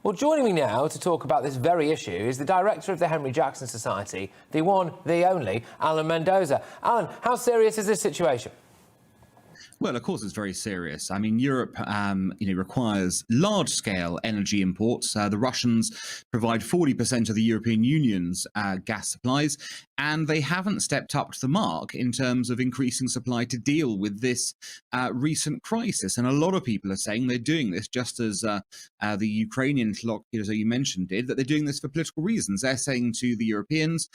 Well, joining me now to talk about this very issue is the director of the Henry Jackson Society, the one, the only, Alan Mendoza. Alan, how serious is this situation? Well, of course, it's very serious. I mean, Europe, requires large-scale energy imports. The Russians provide 40% of the European Union's gas supplies, and they haven't stepped up to the mark in terms of increasing supply to deal with this recent crisis. And a lot of people are saying they're doing this just as the Ukrainian interlocutors, as you mentioned, did, that they're doing this for political reasons. They're saying to the Europeans,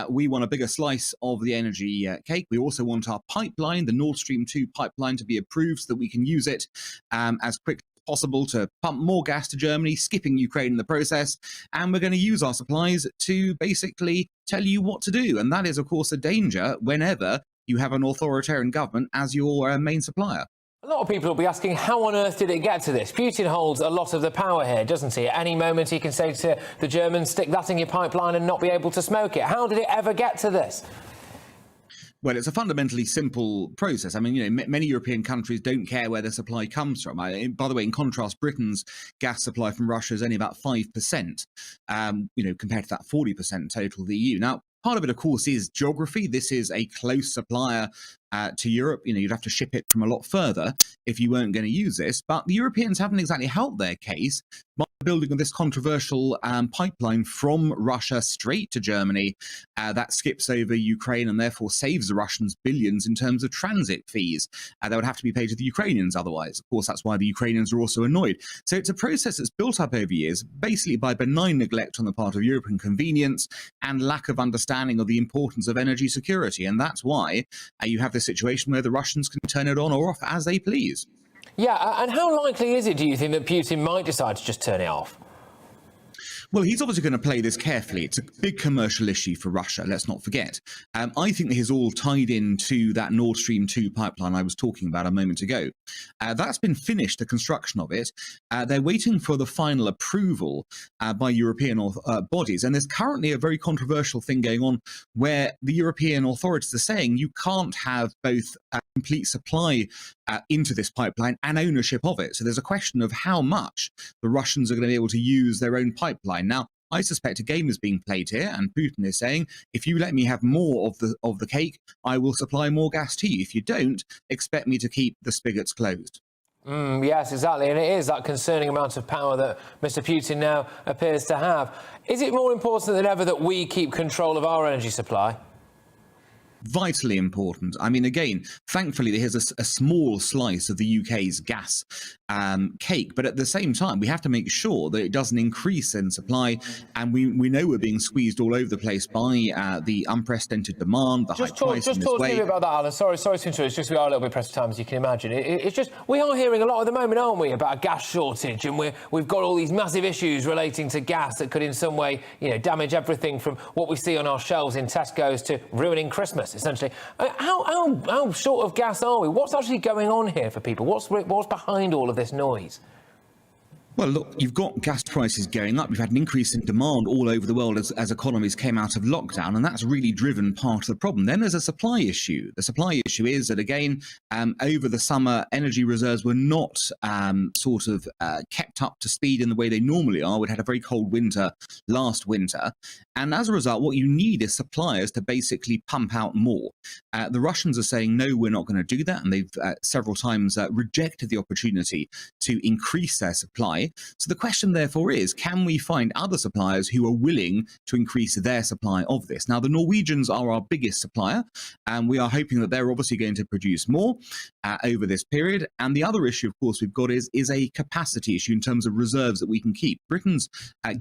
we want a bigger slice of the energy cake. We also want our pipeline, the Nord Stream 2 pipeline, to be approved so that we can use it as quickly as possible to pump more gas to Germany, skipping Ukraine in the process. And we're going to use our supplies to basically tell you what to do. And that is, of course, a danger whenever you have an authoritarian government as your main supplier. A lot of people will be asking, how on earth did it get to this? Putin holds a lot of the power here, doesn't he? At any moment he can say to the Germans, stick that in your pipeline and not be able to smoke it. How did it ever get to this? Well, it's a fundamentally simple process. I mean, many European countries don't care where their supply comes from. By the way, in contrast, Britain's gas supply from Russia is only about 5%, compared to that 40% total of the EU. Now, part of it, of course, is geography. This is a close supplier to Europe. You'd have to ship it from a lot further if you weren't going to use this. But the Europeans haven't exactly helped their case by building this controversial pipeline from Russia straight to Germany that skips over Ukraine and therefore saves the Russians billions in terms of transit fees that would have to be paid to the Ukrainians otherwise. Of course, that's why the Ukrainians are also annoyed. So it's a process that's built up over years, basically by benign neglect on the part of Europe and convenience and lack of understanding of the importance of energy security. And that's why you have this situation where the Russians can turn it on or off as they please. Yeah, and how likely is it, do you think, that Putin might decide to just turn it off? Well, he's obviously going to play this carefully. It's a big commercial issue for Russia, let's not forget. I think that he's all tied into that Nord Stream 2 pipeline I was talking about a moment ago. That's been finished, the construction of it. They're waiting for the final approval by European bodies. And there's currently a very controversial thing going on where the European authorities are saying you can't have both a complete supply into this pipeline and ownership of it. So there's a question of how much the Russians are going to be able to use their own pipeline. Now, I suspect a game is being played here, and Putin is saying, if you let me have more of the cake, I will supply more gas to you. If you don't, expect me to keep the spigots closed. Yes, exactly. And it is that concerning amount of power that Mr. Putin now appears to have. Is it more important than ever that we keep control of our energy supply? Vitally important. I mean, again, thankfully, here's a small slice of the UK's gas cake. But at the same time, we have to make sure that it doesn't increase in supply. And we know we're being squeezed all over the place by the unprecedented demand, the high price. Just talk to me about that, Alan. Sorry to interrupt. It's just we are a little bit pressed for time, as you can imagine. It's just we are hearing a lot at the moment, aren't we, about a gas shortage, and we've got all these massive issues relating to gas that could in some way, damage everything from what we see on our shelves in Tesco's to ruining Christmas, essentially. How short of gas are we? What's actually going on here for people? What's behind all of this noise? Well, look, you've got gas prices going up. You've had an increase in demand all over the world as economies came out of lockdown, and that's really driven part of the problem. Then there's a supply issue. The supply issue is that, again, over the summer, energy reserves were not kept up to speed in the way they normally are. We'd had a very cold winter last winter. And as a result, what you need is suppliers to basically pump out more. The Russians are saying, no, we're not going to do that. And they've several times rejected the opportunity to increase their supply. So the question, therefore, is, can we find other suppliers who are willing to increase their supply of this? Now, the Norwegians are our biggest supplier, and we are hoping that they're obviously going to produce more over this period. And the other issue, of course, we've got is a capacity issue in terms of reserves that we can keep. Britain's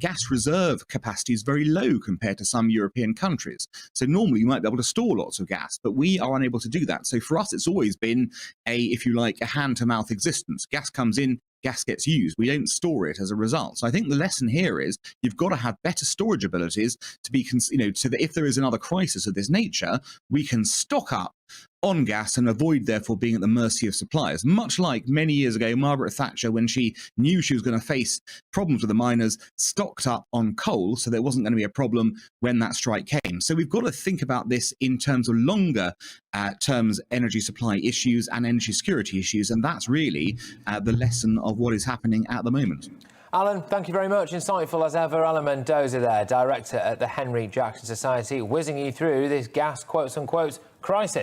gas reserve capacity is very low compared to some European countries. So normally you might be able to store lots of gas, but we are unable to do that. So for us, it's always been a hand-to-mouth existence. Gas comes in, gas gets used. We don't store it as a result. So I think the lesson here is you've got to have better storage abilities to be, so that if there is another crisis of this nature, we can stock up on gas and avoid, therefore, being at the mercy of suppliers. Much like many years ago, Margaret Thatcher, when she knew she was going to face problems with the miners, stocked up on coal, so there wasn't going to be a problem when that strike came. So we've got to think about this in terms of longer terms energy supply issues and energy security issues, and that's really the lesson of what is happening at the moment. Alan, thank you very much. Insightful as ever. Alan Mendoza there, director at the Henry Jackson Society, whizzing you through this gas quotes-unquote crisis.